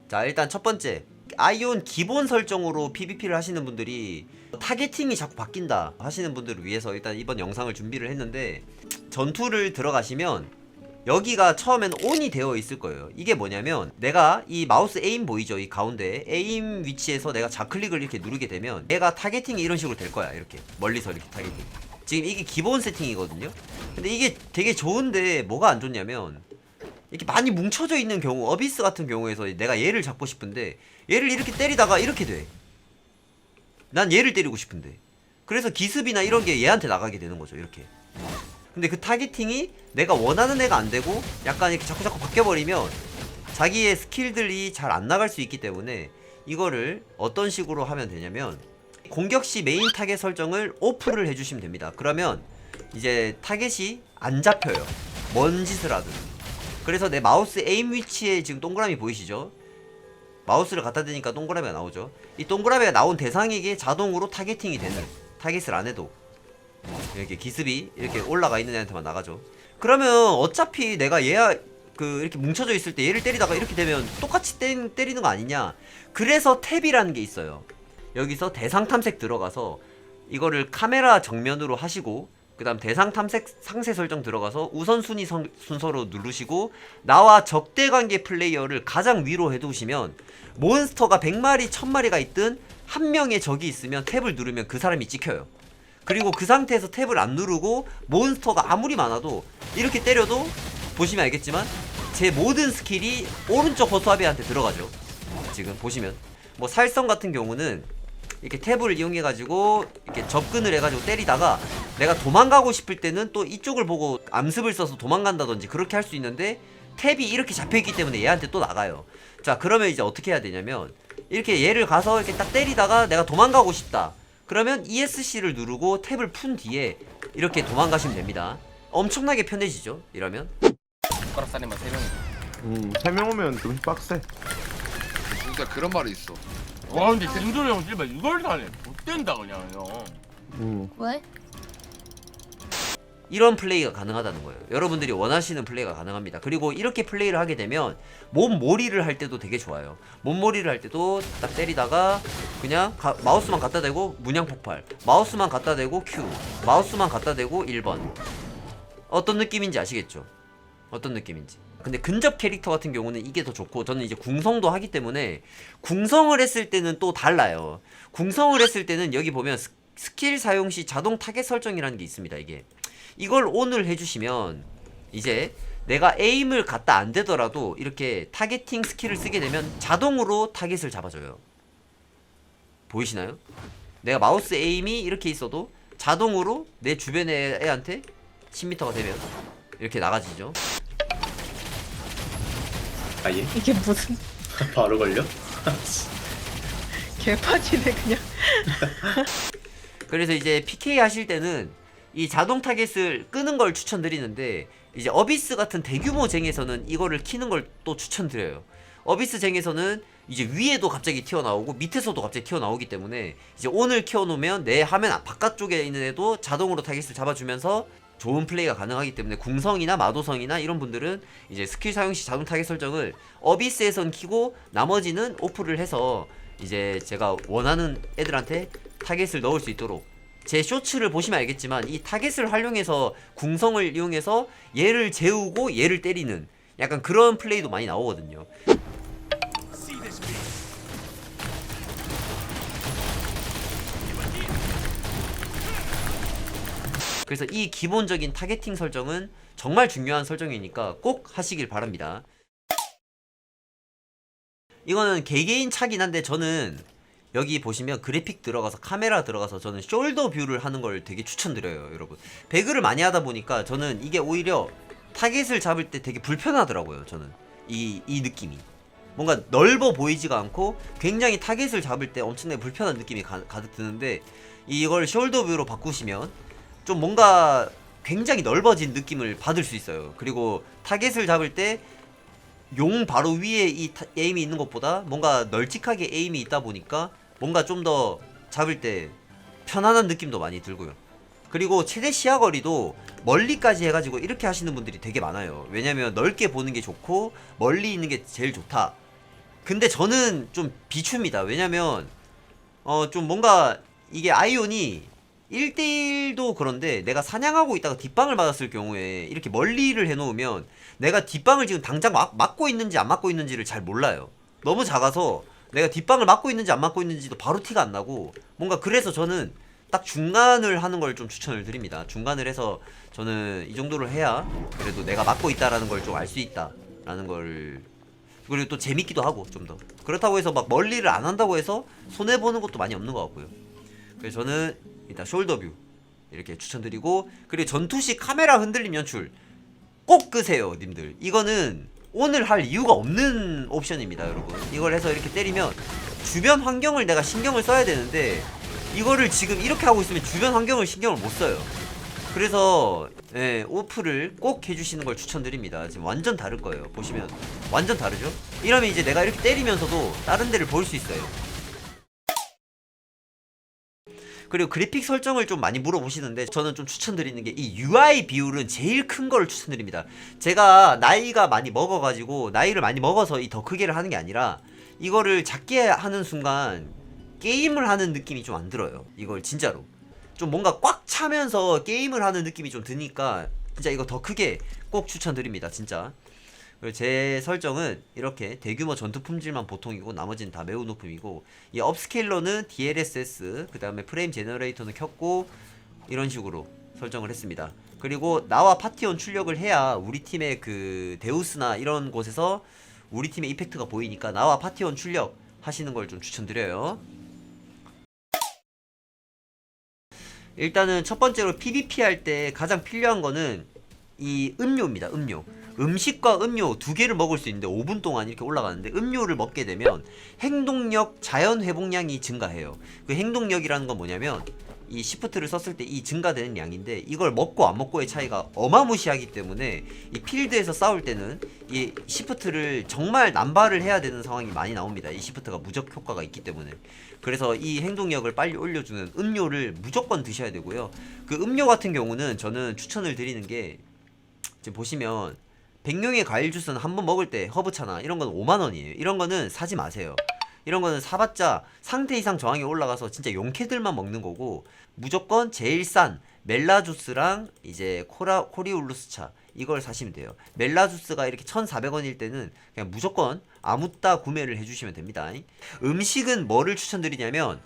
자, 일단 첫 번째, 아이온 기본 설정으로 PVP를 하시는 분들이 타겟팅이 자꾸 바뀐다 하시는 분들을 위해서 일단 이번 영상을 준비를 했는데, 전투를 들어가시면 여기가 처음엔 ON이 되어 있을 거예요. 이게 뭐냐면, 내가 이 마우스 에임 보이죠? 이 가운데 에임 위치에서 내가 좌클릭을 이렇게 누르게 되면 얘가 타겟팅이 이런 식으로 될 거야. 이렇게 멀리서 이렇게 타겟팅. 지금 이게 기본 세팅이거든요. 근데 이게 되게 좋은데 뭐가 안 좋냐면, 이렇게 많이 뭉쳐져 있는 경우, 어비스 같은 경우에서 내가 얘를 잡고 싶은데 얘를 이렇게 때리다가 이렇게 돼. 난 얘를 때리고 싶은데. 그래서 기습이나 이런 게 얘한테 나가게 되는 거죠. 이렇게. 근데 그 타겟팅이 내가 원하는 애가 안 되고 약간 이렇게 자꾸 바뀌어버리면 자기의 스킬들이 잘 안 나갈 수 있기 때문에, 이거를 어떤 식으로 하면 되냐면, 공격 시 메인 타겟 설정을 오프를 해주시면 됩니다. 그러면 이제 타겟이 안 잡혀요. 뭔 짓을 하든. 그래서 내 마우스 에임 위치에 지금 동그라미 보이시죠? 마우스를 갖다 대니까 동그라미가 나오죠. 이 동그라미가 나온 대상에게 자동으로 타겟팅이 되는, 타겟을 안 해도 이렇게 기습이 이렇게 올라가 있는 애한테만 나가죠. 그러면 어차피 내가 얘야 이렇게 뭉쳐져 있을 때 얘를 때리다가 이렇게 되면 똑같이 때리는 거 아니냐. 그래서 탭이라는 게 있어요. 여기서 대상 탐색 들어가서 이거를 카메라 정면으로 하시고, 그 다음 대상 탐색 상세 설정 들어가서 우선순위 순서로 누르시고, 나와 적대관계 플레이어를 가장 위로 해두시면 몬스터가 100마리 1000마리가 있든 한 명의 적이 있으면 탭을 누르면 그 사람이 찍혀요. 그리고 그 상태에서 탭을 안 누르고 몬스터가 아무리 많아도 이렇게 때려도 보시면 알겠지만 제 모든 스킬이 오른쪽 허수아비한테 들어가죠. 지금 보시면 뭐 살성 같은 경우는 이렇게 탭을 이용해가지고 이렇게 접근을 해가지고 때리다가 내가 도망가고 싶을 때는 또 이쪽을 보고 암습을 써서 도망간다든지 그렇게 할 수 있는데, 탭이 이렇게 잡혀있기 때문에 얘한테 또 나가요. 자, 그러면 이제 어떻게 해야 되냐면, 이렇게 얘를 가서 이렇게 딱 때리다가 내가 도망가고 싶다 그러면 ESC를 누르고 탭을 푼 뒤에 이렇게 도망가시면 됩니다. 엄청나게 편해지죠 이러면. 숟가락 싸니만 3명이. 3명 오면 좀 빡세. 진짜 그런 말이 있어. 와 근데 김도리 형 씨발 이걸 사네. 못 된다 그냥 형. 왜? 이런 플레이가 가능하다는 거예요. 여러분들이 원하시는 플레이가 가능합니다. 그리고 이렇게 플레이를 하게 되면 몸몰이를 할 때도 되게 좋아요. 몸몰이를 할 때도 딱 때리다가 그냥 마우스만 갖다 대고 문양폭발, 마우스만 갖다 대고 Q, 마우스만 갖다 대고 1번. 어떤 느낌인지 아시겠죠? 어떤 느낌인지. 근데 근접 캐릭터 같은 경우는 이게 더 좋고, 저는 이제 궁성도 하기 때문에 궁성을 했을 때는 또 달라요. 궁성을 했을 때는 여기 보면 스킬 사용 시 자동 타겟 설정이라는 게 있습니다. 이걸 ON을 해주시면 이제 내가 에임을 갖다 안 되더라도 이렇게 타겟팅 스킬을 쓰게 되면 자동으로 타겟을 잡아줘요. 보이시나요? 내가 마우스 에임이 이렇게 있어도 자동으로 내 주변의 애한테 10m가 되면 이렇게 나가지죠. 아 예? 이게 무슨 바로 걸려? 개파지네 그냥. 그래서 이제 PK 하실 때는 이 자동 타겟을 끄는 걸 추천드리는데, 이제 어비스 같은 대규모 쟁에서는 이거를 키는 걸 또 추천드려요. 어비스 쟁에서는 이제 위에도 갑자기 튀어나오고 밑에서도 갑자기 튀어나오기 때문에 이제 ON을 키워놓으면 내 화면 바깥쪽에 있는 애도 자동으로 타겟을 잡아주면서 좋은 플레이가 가능하기 때문에, 궁성이나 마도성이나 이런 분들은 이제 스킬 사용 시 자동 타겟 설정을 어비스에선 키고 나머지는 오프를 해서 이제 제가 원하는 애들한테 타겟을 넣을 수 있도록, 제 쇼츠를 보시면 알겠지만 이 타겟을 활용해서 궁성을 이용해서 얘를 재우고 얘를 때리는 약간 그런 플레이도 많이 나오거든요. 그래서 이 기본적인 타겟팅 설정은 정말 중요한 설정이니까 꼭 하시길 바랍니다. 이거는 개개인 차긴 한데, 저는 여기 보시면 그래픽 들어가서 카메라 들어가서 저는 숄더 뷰를 하는 걸 되게 추천드려요. 여러분, 배그를 많이 하다 보니까 저는 이게 오히려 타겟을 잡을 때 되게 불편하더라고요. 저는 이 느낌이 뭔가 넓어 보이지가 않고 굉장히 타겟을 잡을 때 엄청나게 불편한 느낌이 가득 드는데, 이걸 숄더 뷰로 바꾸시면 좀 뭔가 굉장히 넓어진 느낌을 받을 수 있어요. 그리고 타겟을 잡을 때 용 바로 위에 이 에임이 있는 것보다 뭔가 널찍하게 에임이 있다 보니까 뭔가 좀 더 잡을 때 편안한 느낌도 많이 들고요. 그리고 최대 시야거리도 멀리까지 해가지고 이렇게 하시는 분들이 되게 많아요. 왜냐면 넓게 보는 게 좋고 멀리 있는 게 제일 좋다 근데 저는 좀 비춥니다. 왜냐면 좀 뭔가 이게 아이온이 1대1도 그런데 내가 사냥하고 있다가 뒷방을 맞았을 경우에 이렇게 멀리를 해놓으면 내가 뒷방을 지금 당장 맞고 있는지 안 맞고 있는지를 잘 몰라요. 너무 작아서 내가 뒷방을 맞고 있는지 안 맞고 있는지도 바로 티가 안 나고 뭔가 그래서 저는 딱 중간을 하는 걸 좀 추천을 드립니다. 중간을 해서 저는 이 정도를 해야 그래도 내가 맞고 있다라는 걸 좀 알 수 있다라는 걸, 그리고 또 재밌기도 하고 좀 더. 그렇다고 해서 막 멀리를 안 한다고 해서 손해 보는 것도 많이 없는 것 같고요. 그래서 저는 일단 숄더뷰 이렇게 추천드리고, 그리고 전투 시 카메라 흔들림 연출 꼭 끄세요 님들. 이거는 오늘 할 이유가 없는 옵션입니다 여러분. 이걸 해서 이렇게 때리면 주변 환경을 내가 신경을 써야 되는데 이거를 지금 이렇게 하고 있으면 주변 환경을 신경을 못 써요. 그래서 예, 오프를 꼭 해주시는 걸 추천드립니다. 지금 완전 다를 거예요. 보시면 완전 다르죠? 이러면 이제 내가 이렇게 때리면서도 다른 데를 볼 수 있어요. 그리고 그래픽 설정을 좀 많이 물어보시는데 저는 좀 추천드리는 게 이 UI 비율은 제일 큰 거를 추천드립니다. 제가 나이가 많이 먹어가지고 나이를 많이 먹어서 이 더 크게를 하는 게 아니라 이거를 작게 하는 순간 게임을 하는 느낌이 좀 안 들어요. 이걸 진짜로 좀 뭔가 꽉 차면서 게임을 하는 느낌이 좀 드니까 진짜 이거 더 크게 꼭 추천드립니다 진짜. 그리고 제 설정은 이렇게 대규모 전투 품질만 보통이고 나머지는 다 매우 높음이고, 이 업스케일러는 DLSS, 그 다음에 프레임 제너레이터는 켰고 이런 식으로 설정을 했습니다. 그리고 나와 파티원 출력을 해야 우리 팀의 그 데우스나 이런 곳에서 우리 팀의 이펙트가 보이니까 나와 파티원 출력 하시는 걸 좀 추천드려요. 일단은 첫 번째로 PVP 할 때 가장 필요한 거는 이 음료입니다. 음료. 음식과 음료 두 개를 먹을 수 있는데 5분 동안 이렇게 올라가는데, 음료를 먹게 되면 행동력 자연 회복량이 증가해요. 그 행동력이라는 건 뭐냐면 이 시프트를 썼을 때 이 증가되는 양인데, 이걸 먹고 안 먹고의 차이가 어마무시하기 때문에 이 필드에서 싸울 때는 이 시프트를 정말 남발을 해야 되는 상황이 많이 나옵니다. 이 시프트가 무적 효과가 있기 때문에. 그래서 이 행동력을 빨리 올려주는 음료를 무조건 드셔야 되고요. 그 음료 같은 경우는 저는 추천을 드리는 게, 지금 보시면 백룡의 과일 주스는 한번 먹을 때 허브차나 이런 건 5만원이에요. 이런 거는 사지 마세요. 이런 거는 사봤자 상태 이상 저항이 올라가서 진짜 용캐들만 먹는 거고, 무조건 제일 싼 멜라주스랑 이제 코리울루스차 이걸 사시면 돼요. 멜라주스가 이렇게 1,400원일 때는 그냥 무조건 아무따 구매를 해주시면 됩니다. 음식은 뭐를 추천드리냐면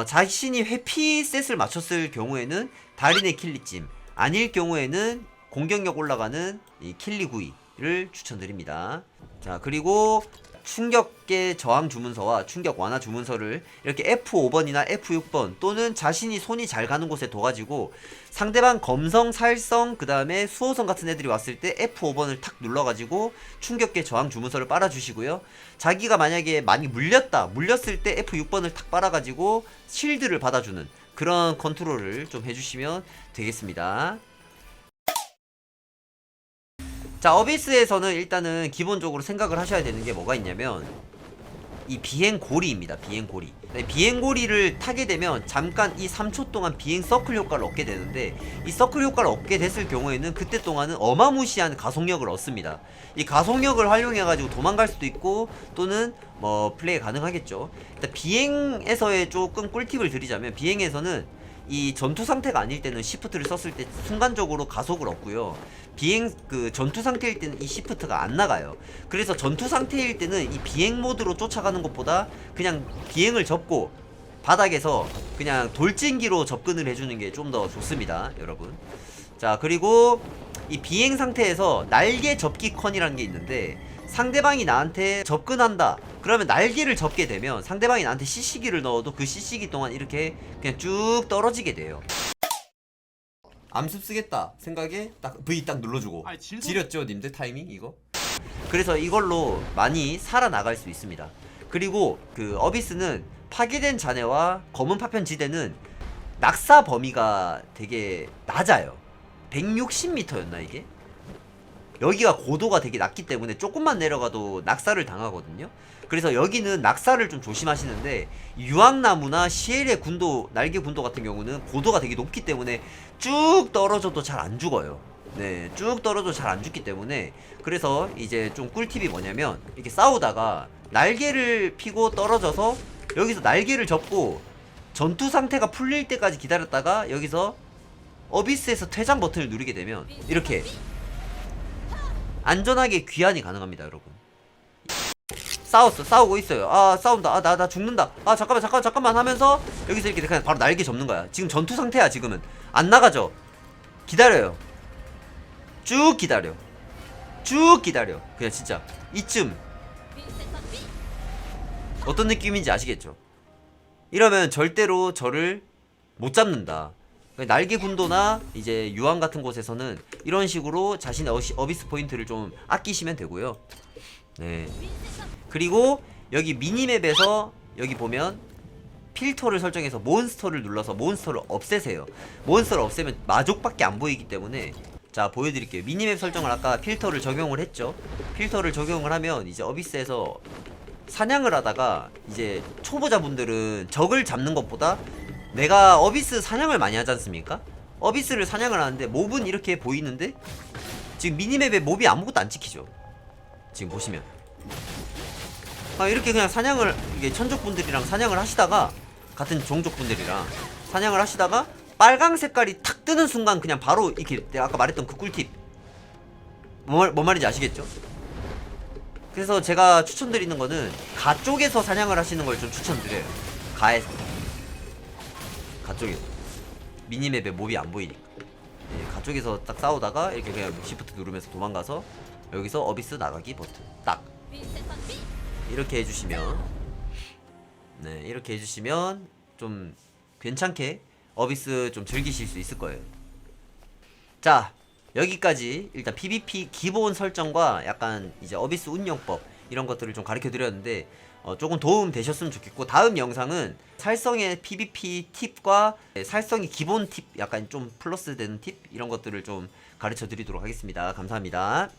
자신이 회피셋을 맞췄을 경우에는 달인의 킬리찜, 아닐 경우에는 공격력 올라가는 이 킬리구이를 추천드립니다. 자, 그리고 충격계 저항 주문서와 충격 완화 주문서를 이렇게 F5번이나 F6번 또는 자신이 손이 잘 가는 곳에 둬가지고 상대방 검성, 살성, 그 다음에 수호성 같은 애들이 왔을 때 F5번을 탁 눌러가지고 충격계 저항 주문서를 빨아주시고요. 자기가 만약에 많이 물렸을 때 F6번을 탁 빨아가지고 실드를 받아주는 그런 컨트롤을 좀 해주시면 되겠습니다. 자, 어비스에서는 일단은 기본적으로 생각을 하셔야 되는 게 뭐가 있냐면 이 비행고리입니다. 비행고리. 비행고리를 타게 되면 잠깐 이 3초 동안 비행 서클 효과를 얻게 되는데, 이 서클 효과를 얻게 됐을 경우에는 그때 동안은 어마무시한 가속력을 얻습니다. 이 가속력을 활용해가지고 도망갈 수도 있고 또는 뭐 플레이 가능하겠죠. 일단 비행에서의 조금 꿀팁을 드리자면, 비행에서는 이 전투 상태가 아닐 때는 시프트를 썼을 때 순간적으로 가속을 얻고요. 비행 그 전투 상태일 때는 이 시프트가 안 나가요. 그래서 전투 상태일 때는 이 비행 모드로 쫓아가는 것보다 그냥 비행을 접고 바닥에서 그냥 돌진기로 접근을 해주는 게 좀 더 좋습니다, 여러분. 자, 그리고 이 비행 상태에서 날개 접기 컨이라는 게 있는데, 상대방이 나한테 접근한다 그러면 날개를 접게 되면 상대방이 나한테 CC기를 넣어도 그 CC기 동안 이렇게 그냥 쭉 떨어지게 돼요. 암습 쓰겠다 생각에 딱 V 딱 눌러주고 지렸죠 님들 타이밍 이거? 그래서 이걸로 많이 살아나갈 수 있습니다. 그리고 그 어비스는 파괴된 잔해와 검은 파편지대는 낙사 범위가 되게 낮아요. 160m였나 이게? 여기가 고도가 되게 낮기 때문에 조금만 내려가도 낙사를 당하거든요. 그래서 여기는 낙사를 좀 조심하시는데, 유황나무나 시엘의 군도, 날개 군도 같은 경우는 고도가 되게 높기 때문에 쭉 떨어져도 잘 안 죽어요. 네, 쭉 떨어져 잘 안 죽기 때문에. 그래서 이제 좀 꿀팁이 뭐냐면 이렇게 싸우다가 날개를 피고 떨어져서 여기서 날개를 접고 전투 상태가 풀릴 때까지 기다렸다가 여기서 어비스에서 퇴장 버튼을 누르게 되면 이렇게 안전하게 귀환이 가능합니다, 여러분. 싸우고 있어요. 아, 싸운다. 아, 나 죽는다. 아, 잠깐만 하면서 여기서 이렇게 그냥 바로 날개 접는 거야. 지금 전투 상태야, 지금은. 안 나가죠. 기다려요. 쭉 기다려. 그냥 진짜 이쯤 어떤 느낌인지 아시겠죠? 이러면 절대로 저를 못 잡는다. 날개 군도나 이제 유황 같은 곳에서는 이런 식으로 자신의 어비스 포인트를 좀 아끼시면 되고요. 네. 그리고 여기 미니맵에서 여기 보면 필터를 설정해서 몬스터를 눌러서 몬스터를 없애세요. 몬스터를 없애면 마족밖에 안 보이기 때문에. 자, 보여드릴게요. 미니맵 설정을 아까 필터를 적용을 했죠. 필터를 적용을 하면 이제 어비스에서 사냥을 하다가 이제 초보자분들은 적을 잡는 것보다 내가 어비스 사냥을 많이 하지 않습니까? 어비스를 사냥을 하는데 몹은 이렇게 보이는데 지금 미니맵에 몹이 아무것도 안 찍히죠. 지금 보시면 이렇게 그냥 사냥을, 이게 천족분들이랑 사냥을 하시다가 같은 종족분들이랑 사냥을 하시다가 빨강 색깔이 탁 뜨는 순간 그냥 바로 이렇게 내가 아까 말했던 그 꿀팁 뭔 말인지 아시겠죠? 그래서 제가 추천드리는 거는 가 쪽에서 사냥을 하시는 걸 좀 추천드려요. 가에서, 가 쪽에서 미니맵에 몹이 안 보이니까. 네, 가 쪽에서 딱 싸우다가 이렇게 그냥 시프트 누르면서 도망가서 여기서 어비스 나가기 버튼 딱 이렇게 해주시면, 네, 이렇게 해주시면 좀 괜찮게 어비스 좀 즐기실 수 있을 거예요. 자, 여기까지 일단 PVP 기본 설정과 약간 이제 어비스 운영법 이런 것들을 좀 가르쳐 드렸는데 조금 도움 되셨으면 좋겠고, 다음 영상은 살성의 PVP 팁과 살성의 기본 팁, 약간 좀 플러스 되는 팁 이런 것들을 좀 가르쳐 드리도록 하겠습니다. 감사합니다.